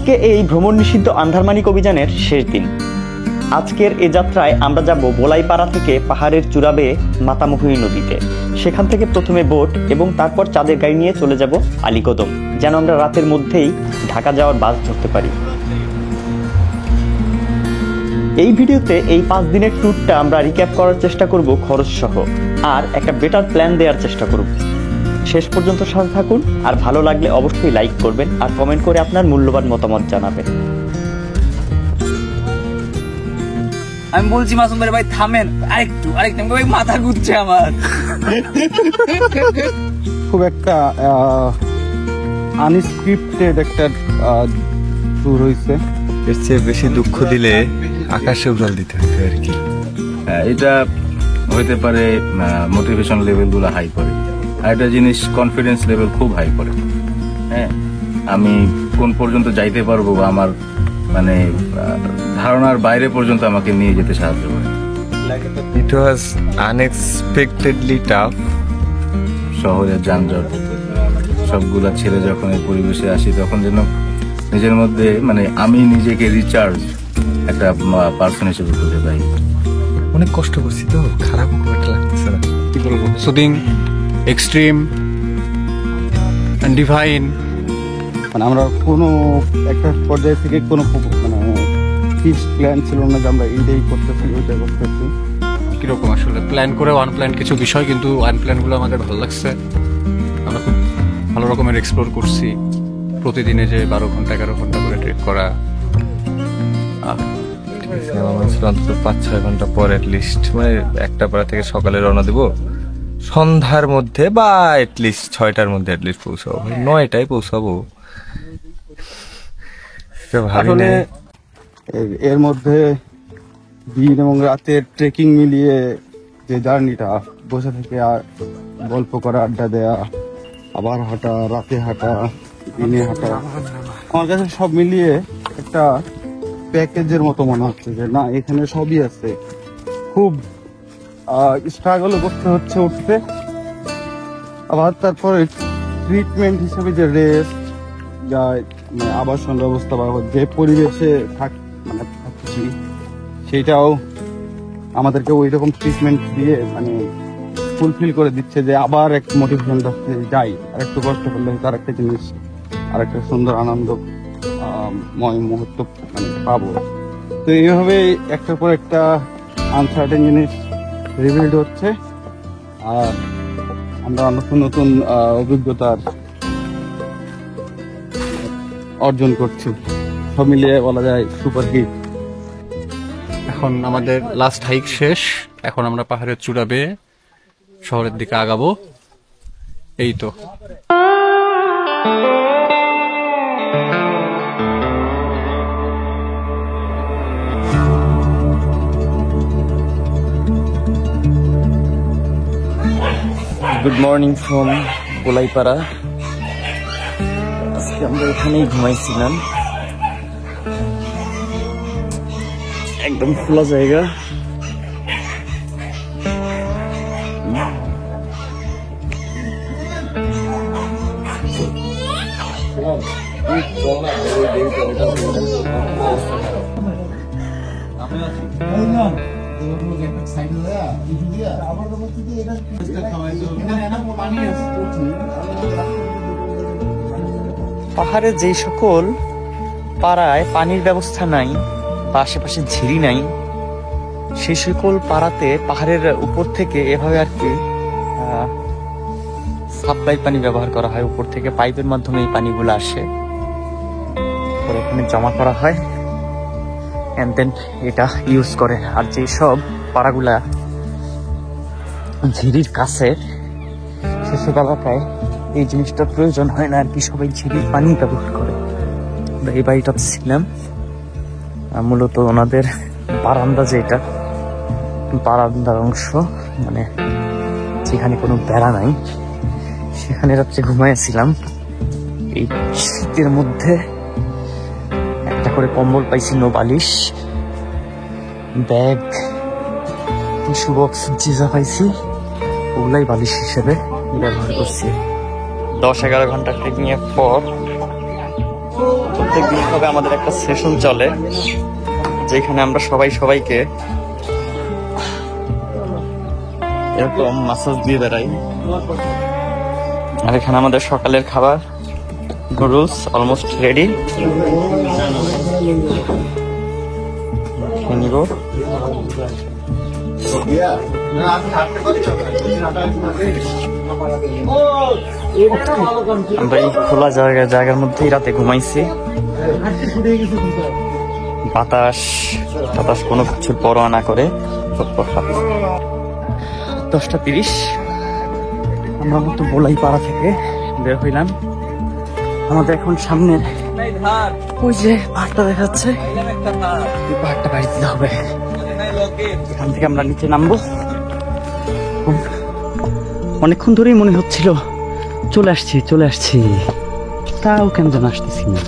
আজকে এই ভ্রমণ নিষিদ্ধ আন্ধারমানিক অভিযানের শেষ দিন। আজকের এ যাত্রায় আমরা যাব বোলাইপাড়া থেকে পাহাড়ের চূড়া বেয়ে মাতামুহুরী নদীতে। সেখান থেকে প্রথমে বোট এবং তারপর চাঁদের গাড়ি নিয়ে চলে যাব আলীকদম, যেন আমরা রাতের মধ্যেই ঢাকা যাওয়ার বাস ধরতে পারি। এই ভিডিওতে এই 5 দিনের ট্যুরটা আমরা রিক্যাপ করার চেষ্টা করব খরচ সহ, আর একটা বেটার প্ল্যান দেওয়ার চেষ্টা করব। শেষ পর্যন্ত সাথে থাকুন, আর ভালো লাগলে অবশ্যই লাইক করবেন আর কমেন্ট করে আপনার মূল্যবান মতামত জানাবেন। আমি বলছি মাসুম ভাই থামেন, আরেকটু ভাই মাথা ঘুরছে আমার। খুব একটা আনস্ক্রিপ্টেড একটা ট্যুর হয়েছে। এর চেয়ে বেশি দুঃখ দিলে আকাশে উড়াল দিতে হবে আর কি। এটা হইতে পারে মোটিভেশন লেভেল গুলো হাই করে, আর একটা জিনিস কনফিডেন্স লেভেল খুব হাই করে। হ্যাঁ, আমি কোন পর্যন্ত যাইতে পারবো আমার মানে ধারণার বাইরে পর্যন্ত আমাকে নিয়ে যেতে সাহায্য করে। ইট ওয়াজ আনএক্সপেক্টেডলি টাফ। শহরের যানজট সবগুলা ছেড়ে যখন এই পরিবেশে আসি, তখন যেন নিজের মধ্যে মানে আমি নিজেকে রিচার্জ একটা পার্সন হিসেবে খুঁজে পাই। অনেক কষ্ট করছি তো, খারাপ খুব একটা লাগতেছে না। কি বলবো, সুদিং, এক্সট্রিম, ডিভাইন। মানে আমরা কোনো একটা পর্যায়ে থেকে কোনো মানে ফিক্সড প্ল্যান ছিল না যে আমরা এইটাই করতেছি ওইটাই করতেছি। কিরকম আসলে প্ল্যান করে আনপ্ল্যান কিছু বিষয়, কিন্তু আনপ্ল্যানগুলো আমাদের ভালো লাগছে। আমরা খুব ভালো রকমের এক্সপ্লোর করছি। প্রতিদিনে যে 12 ঘন্টা 11 ঘন্টা করে ট্রেক করা, অন্তত 5-6 ঘন্টা পর অ্যাটলিস্ট মানে একটা পাড়া থেকে সকালে রওনা দেবো, সন্ধ্যার মধ্যে বা অ্যাটলিস্ট 6টার মধ্যে অ্যাটলিস্ট পৌঁছাবো, 9টায় পৌঁছাবো। আসলে এর মধ্যে দিন এবং রাতের ট্রেকিং মিলিয়ে যে জার্নিটা, বসে থেকে আর গল্প করা, আড্ডা দেয়া, আবার হাঁটা, রাতে হাঁটা, দিনে হাঁটা, আমার কাছে সব মিলিয়ে একটা প্যাকেজের মতো মনে হচ্ছে যে না এখানে সবই আছে। খুব স্ট্রাগলও করতে হচ্ছে উঠতে, আবার তারপরে ট্রিটমেন্ট হিসেবে যে রেস্ট, যা মানে আবাসন ব্যবস্থা বা যে পরিবেশে থাকছি সেইটাও আমাদেরকে ওই রকম ট্রিটমেন্ট দিয়ে মানে ফুলফিল করে দিচ্ছে যে আবার এক মোটিভেশন যাই, আর একটু কষ্ট করলে তার একটা জিনিস আর একটা সুন্দর আনন্দময় মুহূর্ত মানে পাবো। তো এইভাবে একটার পর একটা আনসার্টেন জিনিস রিভিলড হচ্ছে, আর আমরা নতুন নতুন অভিজ্ঞতার অর্জন করছি। সব মিলিয়ে বলা যায় সুপার হিট। এখন আমাদের লাস্ট হাইক শেষ। এখন আমরা পাহাড়ের চূড়া বেয়ে শহরের দিকে আগাবো। এই তো গুড মর্নিং ফ্রম বোলাইপাড়া। আজকে আমরা এখানেই ঘুমাইছিলাম, একদম খোলা জায়গা। পাহাড়ে যে সকল পাড়ায় পানির ব্যবস্থা নাই বা আশেপাশে ঝিরি নাই, সেই সকল পাড়াতে পাহাড়ের উপর থেকে এভাবে আর কি সাপ্লাই পানি ব্যবহার করা হয়। উপর থেকে পাইপের মাধ্যমে এই পানিগুলো আসে, পরে এখানে জমা করা হয়, এন্ড দেন এটা ইউজ করে। আর যেসব পাড়াগুলা ঝিরির কাছে, সেসব এলাকায় এই জিনিসটা প্রয়োজন হয় না আর কি, সবাই ঝিরির পানি ব্যবহার করে। এই বাড়িটা ছিলাম মূলত ওনাদের বারান্দা, যেটা বারান্দার অংশ, মানে যেখানে কোনো বেড়া নাই, সেখানে রাত্রে ঘুমাইছিলাম। এই শীতের মধ্যে একটা করে কম্বল পাইছি, নো বালিশ, ব্যাগ, টিস্যু বক্স, জিজা পাইছি, ওগুলাই বালিশ হিসেবে ব্যবহার করছি। 10-11 ঘন্টা ট্রেকিং এর পর প্রত্যেকদিন হবে আমাদের একটা সেশন চলে, যেখানে আমরা সবাই সবাইকে এরকম মাসাজ দিয়ে বেড়াই। আর এখানে আমাদের সকালের খাবার নুডলস অলমোস্ট রেডি। নিব আমরা এই খোলা জায়গার মধ্যেই রাতে ঘুমাইছি। বাতাস কোনো কিছুর পরোয়া না করে 10:30 আমরা মতো বোলাই পাড়া থেকে বের হইলাম। আমাদের এখন সামনে ওই যে পাহাড়টা দেখা যাচ্ছে, এই পাহাড়টা পাড়ি দিতে হবে। এখান থেকে আমরা নিচে নামবো। অনেকক্ষণ ধরেই মনে হচ্ছিল চলে আসছি, তাও কেন যেন আসতেছি না।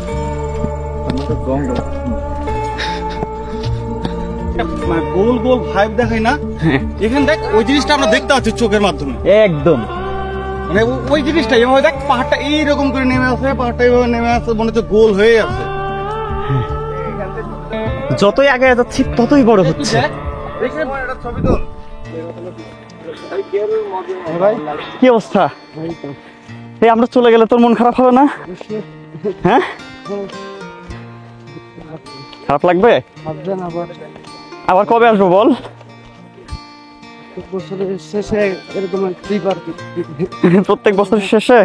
মানে গোল গোল ভাইব দেখাই না, এখানে দেখ ওই জিনিসটা আমরা দেখতে পাচ্ছি চোখের মাধ্যমে একদম। মানে ওই জিনিসটা এভাবে দেখ, পাহাড়টা এইরকম করে নেমে আসে, পাহাড়টা এইভাবে নেমে আসে, মনে হচ্ছে গোল হয়ে আছে। যতই আগে যাচ্ছি ততই বড় হচ্ছে। কি অবস্থা? এই আমরা চলে গেলে তোর মন খারাপ হবে না? হ্যাঁ, খারাপ লাগবে। আবার কবে আসবো বল? প্রত্যেক বছরের শেষে?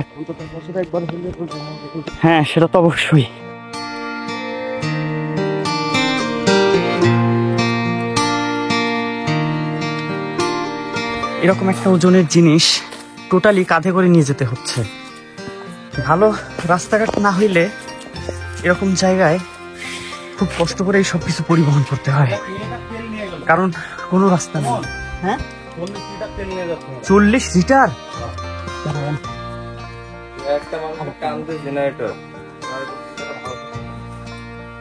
হ্যাঁ, সেটা তো অবশ্যই। এরকম একটা ওজনের জিনিস টোটালি কাঁধে করে নিয়ে যেতে হচ্ছে। ভালো রাস্তাঘাট না হইলে এরকম জায়গায় খুব কষ্ট করে এই সবকিছু পরিবহন করতে হয়, কারণ কোনো রাস্তা নেই। হ্যাঁ, 40 লিটার।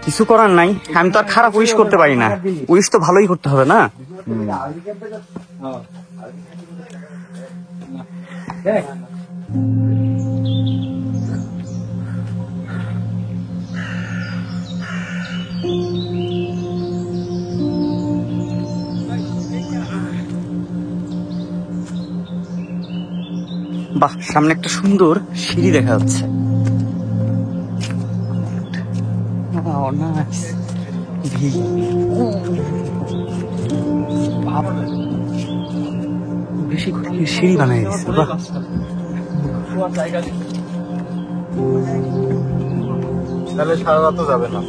কিছু করার নাই, আমি তো আর খারাপ উইশ করতে পারি না, উইশ তো ভালোই করতে হবে না। বাহ, সামনে একটা সুন্দর সিঁড়ি দেখা যাচ্ছে। বেশি করে সিঁড়ি বানাই দিচ্ছে। বাহ, তাহলে সারা রাত যাবে না।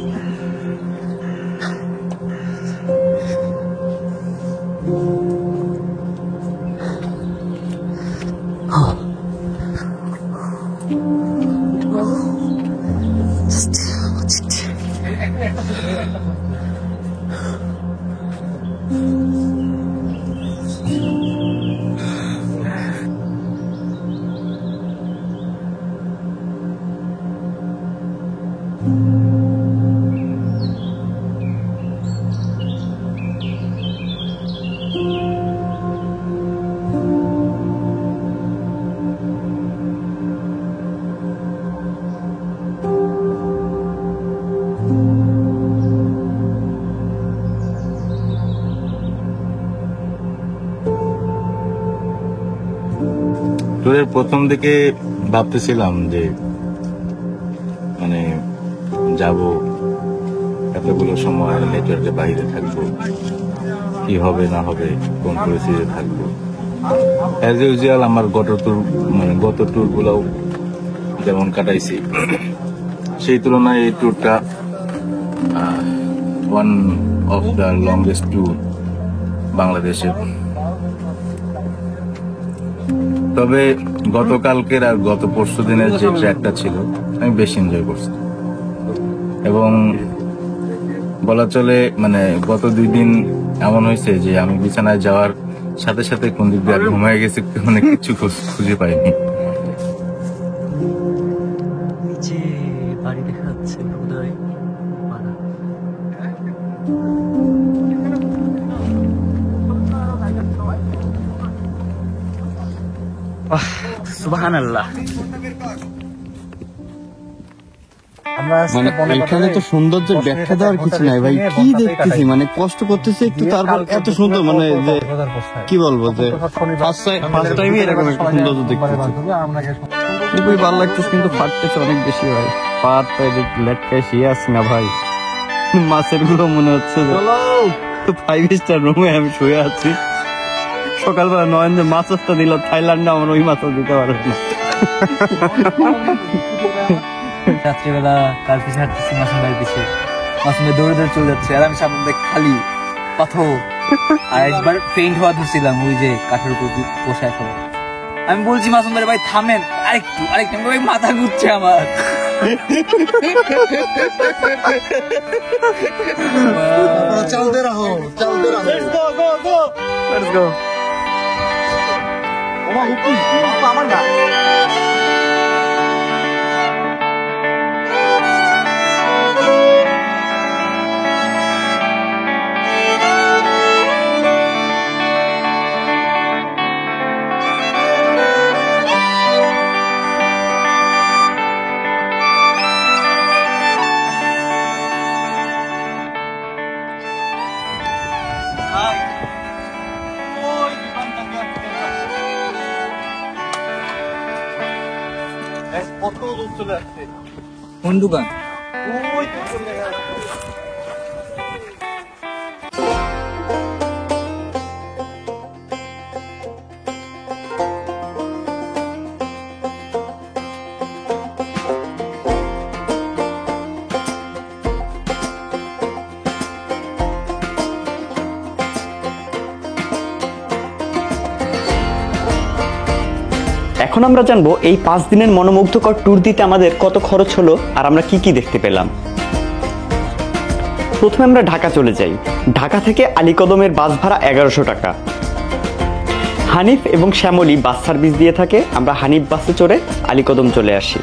ট্যুরের প্রথম দিকে ভাবতেছিলাম যে মানে যাব, এতগুলো সময় নেটওয়ার্কের বাইরে থাকবো, কি হবে না হবে, কোন পরিস্থিতিতে থাকবো। অ্যাজ ইউজুয়াল আমার গত ট্যুর গুলাও যেমন কাটাইছি, সেই তুলনায় এই ট্যুরটা one of the longest tour বাংলাদেশে। তবে গতকালকের আর গত পরশু দিনের যে ট্র্যাকটা ছিল আমি বেশ এনজয় করছি, এবং বলা চলে মানে গত 2 দিন এমন হয়েছে যে আমি বিছানায় যাওয়ার সাথে সাথে কোন দিক দিয়ে ঘুমায় গেছি, মানে কিছু খুঁজে পাইনি। নিচে বাড়ি দেখা যাচ্ছে, উদয় পাড়া। সুবহানাল্লাহ। মানে এখানে তো সৌন্দর্যের ব্যাখ্যা দেওয়ার কিছু নাই ভাই, কি দেখতেছি মানে কষ্ট করতেছি একটু, তারপর এত সুন্দর মানে যে কি বলবো যে ফার্স্ট টাইমই এরকম একটা সৌন্দর্য দেখতেছি। খুবই ভালো লাগতেছে, কিন্তু ফাটতেছে অনেক বেশি ভাই, পাত পায়ে যে লেটকায় শুয়ে আছি না ভাই, মাছের গুলো মনে হচ্ছে যে 5 স্টার রুমে আমি শুয়ে আছি। সকালবেলা নয়ন যে মাছ দিল থাইল্যান্ডে, আমার ওই মাছও দিতে পারবে না। রাত্রিবেলা তার পিছিয়ে হাঁটতেছি, মাসুম ভাইয়ের পিছে, মাসুম ভাই দৌড়ে দৌড়ে চলে যাচ্ছে, আর আমি সামনে দেখ খালি পাথর। আর একবার পেইন্ট হওয়া ধরছিলাম ওই যে কাঠের উপর বসে এখন। আমি বলছি মাসুম ভাই থামেন, আরেকটু ভাই মাথা ঘুরছে আমার। চলতে রাখো, চলতে রাখো। Let's go. আমার না কোন দোকান? এখন আমরা জানবো এই 5 দিনের মনোমুগ্ধকর ট্যুর দিতে আমাদের কত খরচ হলো আর আমরা কি কি দেখতে পেলাম। প্রথমে আমরা ঢাকা চলে যাই। ঢাকা থেকে আলীকদমের বাস ভাড়া 1100 টাকা। হানিফ এবং শ্যামলী বাস সার্ভিস দিয়ে থাকে, আমরা হানিফ বাসে চড়ে আলীকদম চলে আসি।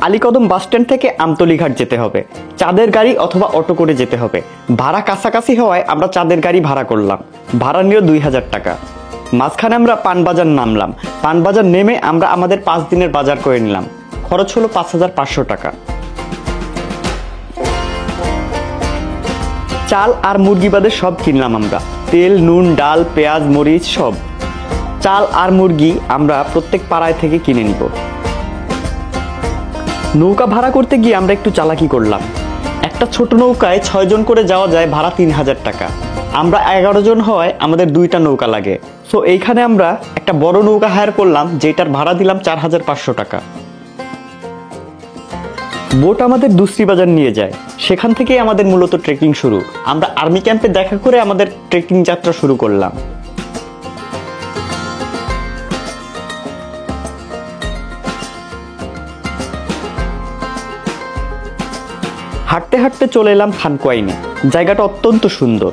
আলীকদম বাস স্ট্যান্ড থেকে আমতলীঘাট যেতে হবে, চাঁদের গাড়ি অথবা অটো করে যেতে হবে। ভাড়া কাছাকাছি হওয়ায় আমরা চাঁদের গাড়ি ভাড়া করলাম, ভাড়া নিল 2000 টাকা। মাঝখানে আমরা পানবাজার নামলাম, পানবাজার নেমে আমরা আমাদের 5 দিনের বাজার করে নিলাম, খরচ হলো 5500 টাকা। চাল আর মুরগি বাদে সব কিনলাম আমরা, তেল, নুন, ডাল, পেঁয়াজ, মরিচ সব। চাল আর মুরগি আমরা প্রত্যেক পাড়ায় থেকে কিনে নিব। নৌকা ভাড়া করতে গিয়ে আমরা একটু চালাকি করলাম। একটা ছোট নৌকায় 6 জন করে যাওয়া যায়, ভাড়া 3000 টাকা। আমরা 11 জন হয়, আমাদের 2টা নৌকা লাগে। সো এইখানে আমরা একটা বড় নৌকা হায়ার করলাম, যেটার ভাড়া দিলাম 4500 টাকা। বোট আমাদের দুসরি বাজার নিয়ে যায়, সেখান থেকেই আমাদের মূলত ট্রেকিং শুরু। আমরা আর্মি ক্যাম্পে দেখা করে আমাদের ট্রেকিং যাত্রা শুরু করলাম। হাঁটতে হাঁটতে চলে এলাম থানকুয়াইনে। জায়গাটা অত্যন্ত সুন্দর,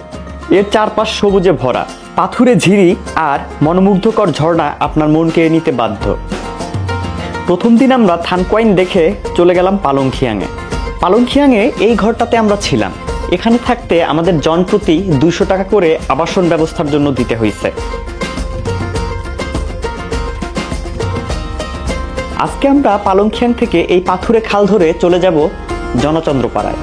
এর চারপাশ সবুজে ভরা, পাথুরে ঝিরি আর মনোমুগ্ধকর ঝর্ণা আপনার মন কেড়ে নিতে বাধ্য। প্রথম দিন আমরা থানকুয়াইন দেখে চলে গেলাম পালংখিয়াংয়ে। পালংখিয়াংয়ে এই ঘরটাতে আমরা ছিলাম। এখানে থাকতে আমাদের জন প্রতি 200 টাকা করে আবাসন ব্যবস্থার জন্য দিতে হয়েছে। আজকে আমরা পালংখিয়াং থেকে এই পাথুরে খাল ধরে চলে যাব জনচন্দ্রপাড়ায়।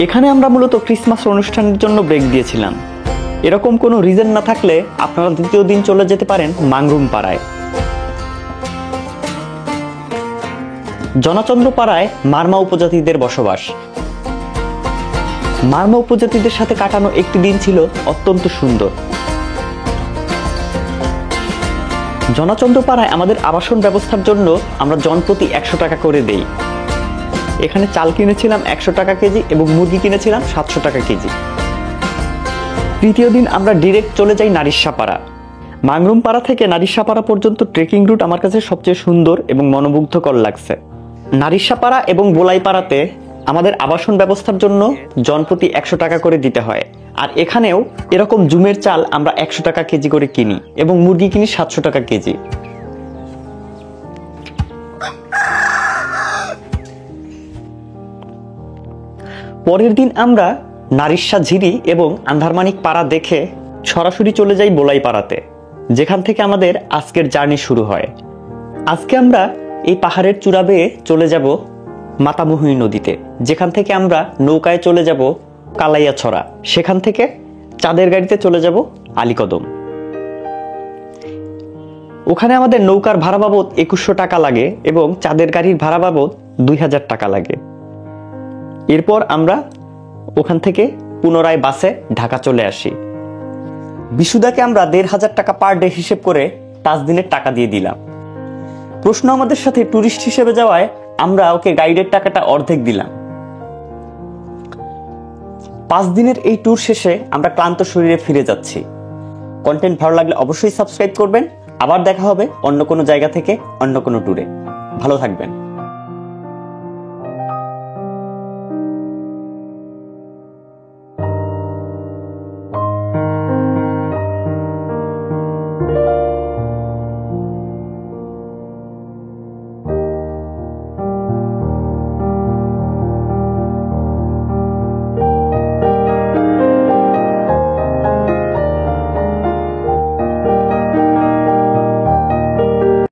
এখানে আমরা মূলত ক্রিসমাস অনুষ্ঠানের জন্য ব্রেক দিয়েছিলাম। এরকম কোনো রিজন না থাকলে আপনারা দ্বিতীয় দিন চলে যেতে পারেন মাংরুম পাড়ায়। জনচন্দ্রপাড়ায় মারমা উপজাতিদের বসবাস। মারমা উপজাতিদের সাথে কাটানো একটি দিন ছিল অত্যন্ত সুন্দর। জনচন্দ্রপাড়ায় আমাদের আবাসন ব্যবস্থার জন্য আমরা জনপ্রতি 100 টাকা করে দেই। এখানে চাল কিনেছিলাম 100 টাকা কেজি এবং মুরগি কিনেছিলাম 700 টাকা কেজি। তৃতীয় দিন আমরা ডিরেক্ট চলে যাই নারিশাপাড়া। মাংরুম পাড়া থেকে নারিশাপাড়া পর্যন্ত ট্রেকিং রুট আমার কাছে সবচেয়ে সুন্দর এবং মনোমুগ্ধকর লাগছে। নারিশাপাড়া এবং বোলাইপাড়াতে আমাদের আবাসন ব্যবস্থার জন্য জনপ্রতি 100 টাকা করে দিতে হয়। আর এখানেও এরকম জুমের চাল আমরা 100 টাকা কেজি করে কিনি এবং মুরগি কিনি 700 টাকা কেজি। পরের দিন আমরা নারিশা ঝিরি এবং আন্ধারমানিক পাড়া দেখে সরাসরি চলে যাই বোলাই পাড়াতে, যেখান থেকে আমাদের আজকের জার্নি শুরু হয়। আজকে আমরা এই পাহাড়ের চূড়া বেয়ে চলে যাব মাতামুহুরী নদীতে, যেখান থেকে আমরা নৌকায় চলে যাব কালাইয়াছড়া, সেখান থেকে চাঁদের গাড়িতে চলে যাব আলীকদম। ওখানে আমাদের নৌকার ভাড়া বাবদ 2100 টাকা লাগে এবং চাঁদের গাড়ির ভাড়া বাবদ 2000 টাকা লাগে। এরপর আমরা ওখান থেকে পুনরায় বাসে ঢাকা চলে আসি। বিশুদাকে আমরা 1500 টাকা পার ডে হিসেব করে 5 দিনের টাকা দিয়ে দিলাম। প্রশ্ন আমাদের সাথে ট্যুরিস্ট হিসেবে যাওয়ায় আমরা ওকে গাইডের টাকাটা অর্ধেক দিলাম। 5 দিনের এই ট্যুর শেষে আমরা ক্লান্ত শরীরে ফিরে যাচ্ছি। কন্টেন্ট ভালো লাগলে অবশ্যই সাবস্ক্রাইব করবেন। আবার দেখা হবে অন্য কোনো জায়গা থেকে অন্য কোনো ট্যুরে। ভালো থাকবেন।